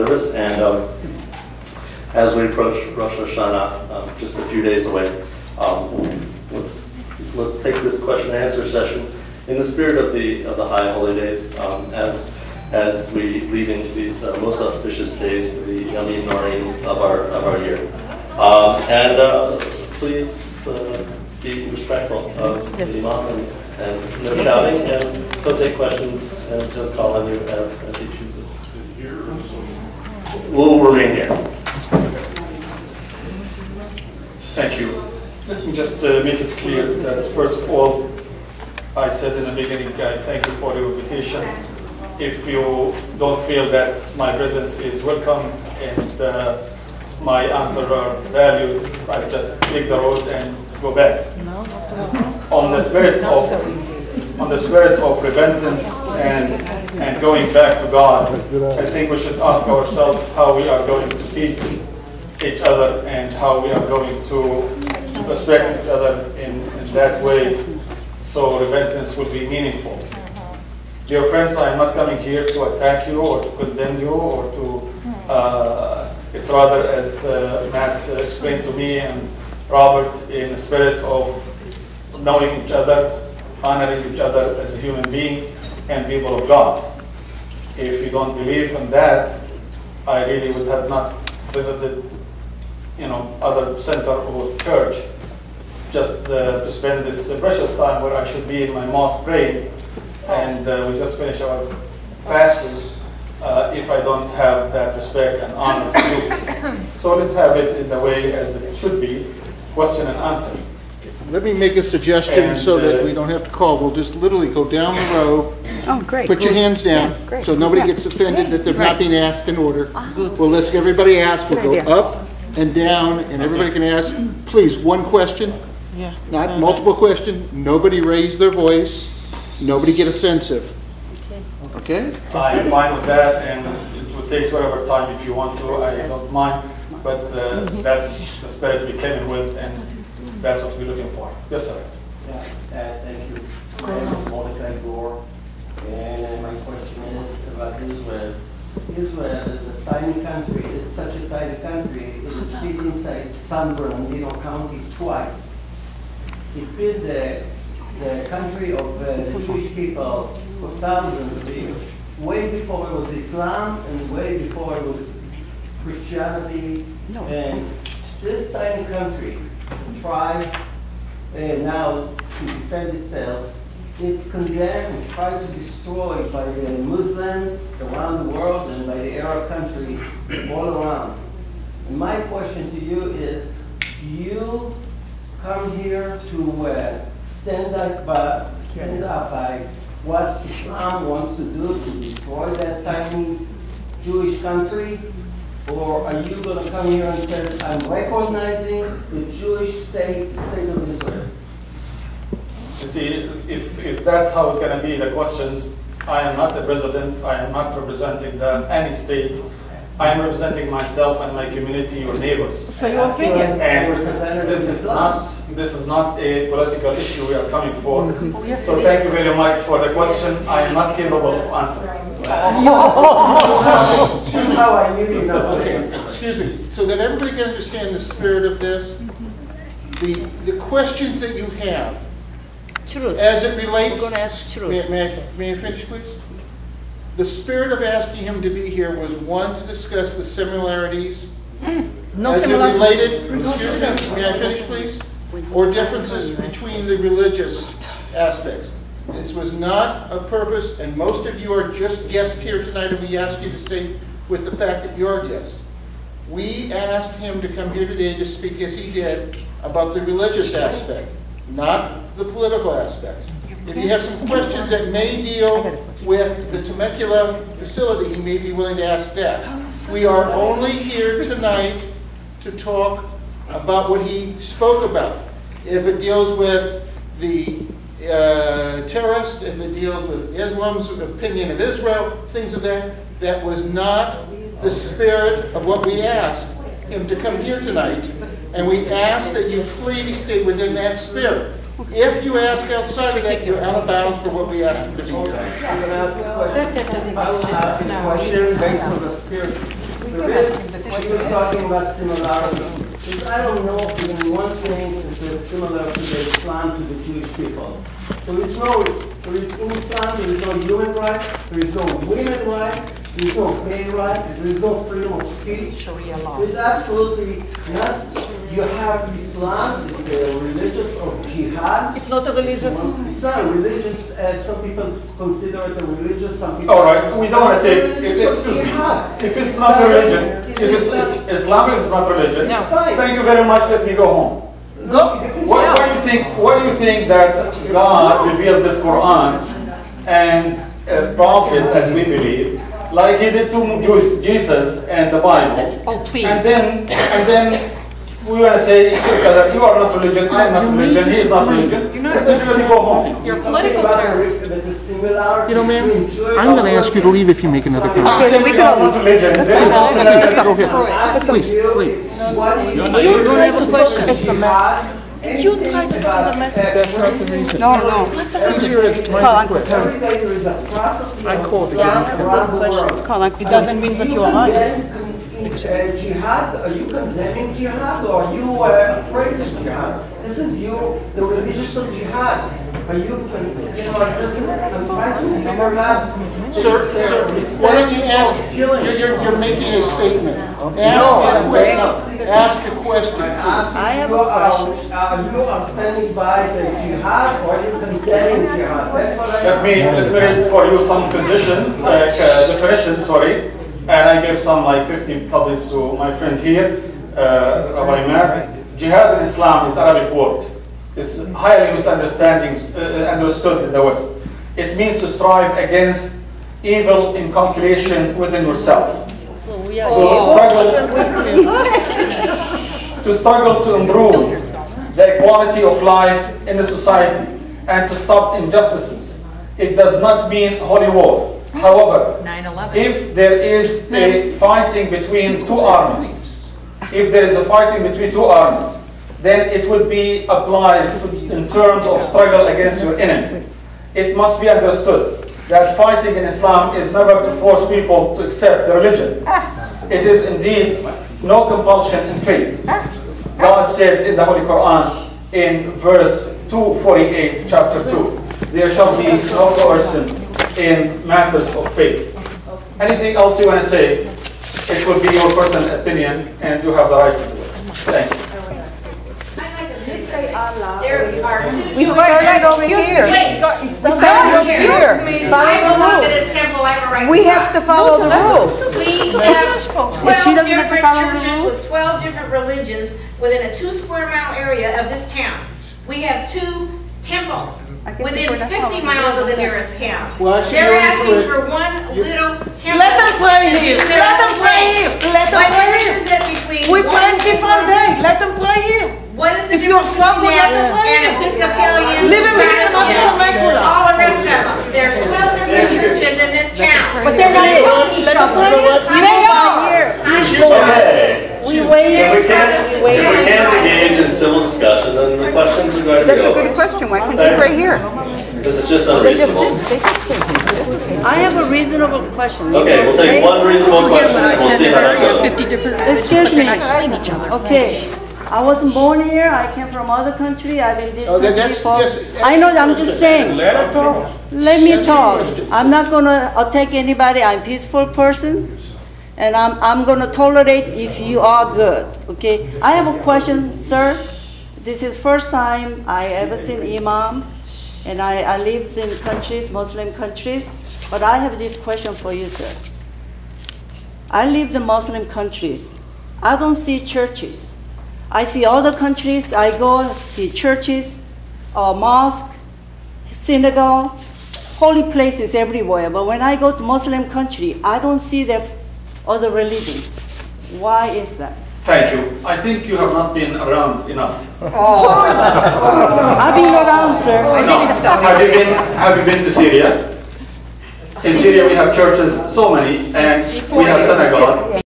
service. And as we approach Rosh Hashanah, just a few days away, let's take this question and answer session in the spirit of the high holy days, as we lead into these most auspicious days, the Yamim Norim of our year. Please be respectful of the Imam and no shouting, and he'll take questions and he'll call on you as he chooses. We'll remain here. Thank you. Let me just make it clear that, first of all, I said in the beginning, I thank you for the invitation. If you don't feel that my presence is welcome and my answers are valued, I just take the road and go back. On the spirit of repentance and going back to God, I think we should ask ourselves how we are going to teach each other and how we are going to respect each other in that way, so repentance will be meaningful. Dear friends, I am not coming here to attack you or to condemn you or to, it's rather, as Matt explained to me and Robert, in the spirit of knowing each other, honoring each other as a human being and people of God. If you don't believe in that, I really would have not visited, other center or church just to spend this precious time where I should be in my mosque praying, and we just finish our fasting. If I don't have that respect and honor to you, so let's have it in the way as it should be, question and answer. Let me make a suggestion so that we don't have to call. We'll just literally go down the row. Oh, great. Put your hands down, so nobody gets offended that they're not being asked in order. We'll let everybody ask. We'll go up and down, and everybody can ask, please, one question, not multiple questions. Nobody raise their voice. Nobody get offensive. Okay? I'm fine with that, and it will take whatever time if you want to. I don't mind, but that's the spirit we came in with, and that's what we're looking for. Yes, sir. Yeah, thank you. My name is Mordecai Gore, and my question is about Israel. Israel is a tiny country. It's such a tiny country. It is fit inside San Bernardino County twice. It been the country of the Jewish people for thousands of years, way before it was Islam and way before it was Christianity. And this tiny country tried now to defend itself. It's condemned and tried to destroy by the Muslims around the world and by the Arab countries all around. And my question to you is, you come here to stand up by what Islam wants to do to destroy that tiny Jewish country? Or are you going to come here and say, I'm recognizing the Jewish state, the state of Israel? You see, if that's how it's going to be, the questions, I am not the president, I am not representing any state. I am representing myself and my community, your neighbors. So your opinion. And this is not a political issue we are coming for. So thank you very much for the question. I am not capable of answering. Okay, excuse me. So that everybody can understand the spirit of this, the questions that you have, as it relates. We're going to ask truth. May I finish, please? The spirit of asking him to be here was, one, to discuss the similarities as it related. Excuse me. May I finish, please? Or differences between the religious aspects. This was not a purpose, and most of you are just guests here tonight, and we ask you to stay with the fact that you're a guest. We asked him to come here today to speak, as he did, about the religious aspect, not the political aspects. If you have some questions that may deal with the Temecula facility, he may be willing to ask that. We are only here tonight to talk about what he spoke about. If it deals with the terrorist, if it deals with Islam's opinion of Israel, things of that was not the spirit of what we asked him to come here tonight. And we ask that you please stay within that spirit. If you ask outside of that, you're out of bounds for what we asked him to be here. I'm going to ask a question. I will ask a question based on the spirit. He was talking about similarity. Because I don't know even one thing that is similar to the Islam to the Jewish people. In Islam, there is no human rights, there is no women rights, there is no gay rights, there is no freedom of speech. Sharia law. It's absolutely not. You have Islam, it's the religious of jihad. It's not a religious. It's not a religious, as some people consider it a religious, some people... All right, we don't want to take, excuse me, if it's not a religion, if it's Islam, it's not religion, No. thank you very much, let me go home. Go. Why do you think that God revealed this Quran and a prophet, as we believe, like he did to Jesus and the Bible? Oh, please. And then we want to say, you are not religion, I am not religion, he is not religion. Let's everybody go home. You're political terrorist. You know, ma'am, I'm going to ask you to leave if you make another comment. Okay, we can all religion. There is no similarity. Please, please. You try to talk, it's a mess. You try to talk the mess. That's not the reason. No. Please hear it. I called again. It doesn't mean that you are right. Jihad? Are you condemning jihad or are you praising jihad? This is the religious of jihad. Are you, this is, I'm trying to figure out. Sir, why don't you ask, you're making a statement. Ask a question. I have a question. You are standing by the jihad or are you condemning jihad? That's what Let me read for you some conditions, definitions, sorry. And I gave some like 50 copies to my friend here, Rabbi Matt. Jihad in Islam is Arabic word. It's highly understood in the West. It means to strive against evil in calculation within yourself. To struggle to improve the equality of life in the society and to stop injustices. It does not mean holy war. However, if there is a fighting between two armies, then it would be applied in terms of struggle against your enemy. It must be understood that fighting in Islam is never to force people to accept the religion. It is indeed no compulsion in faith. God said in the Holy Quran in verse 248, chapter 2, there shall be no coercion in matters of faith. Anything else you want to say, it will be your personal opinion and you have the right to do it. Thank you. There are two. We started over here. We started here. I belong to this temple. I have a right. We have to follow the rules. We have 12 She doesn't have to different follow the churches rules? with 12 different religions within a 2 square mile area of this town. We have 2 temples within 50 miles of the nearest town. Well, actually, They're you're asking incorrect. for one little temple. Let them pray here. to do their Let them own pray thing. here. Let them What pray difference here. is it between We one pray different Islam- day. Let them pray here. What is the If you're difference struggling, between let them that pray. and Episcopalian, Live in America, not in Temecula. all the rest of them? There's 12 different churches in this town. But they're not telling each other. They are. Okay. We wait. If we can't engage in civil discussion, then the questions are going to be That's a good over. question. Why can't they pray here? This is just unreasonable. I have a reasonable question. Okay, we'll take one reasonable question and we'll see how that goes. Excuse me. Okay. I wasn't born here. I came from other country. I've been this country before. I know. I'm just saying. Let her talk. Let me talk. I'm not gonna attack anybody. I'm a peaceful person, and I'm gonna tolerate if you are good. Okay. I have a question, sir. This is first time I ever seen Imam, and I lived in countries, Muslim countries. But I have this question for you, sir. I live in Muslim countries. I don't see churches. I see other countries. I go see churches, mosque, synagogue, holy places everywhere. But when I go to Muslim country, I don't see the other religion. Why is that? Thank you. I think you have not been around enough. I've been around, sir. No. Have you been to Syria? In Syria we have churches, so many, and we have synagogue.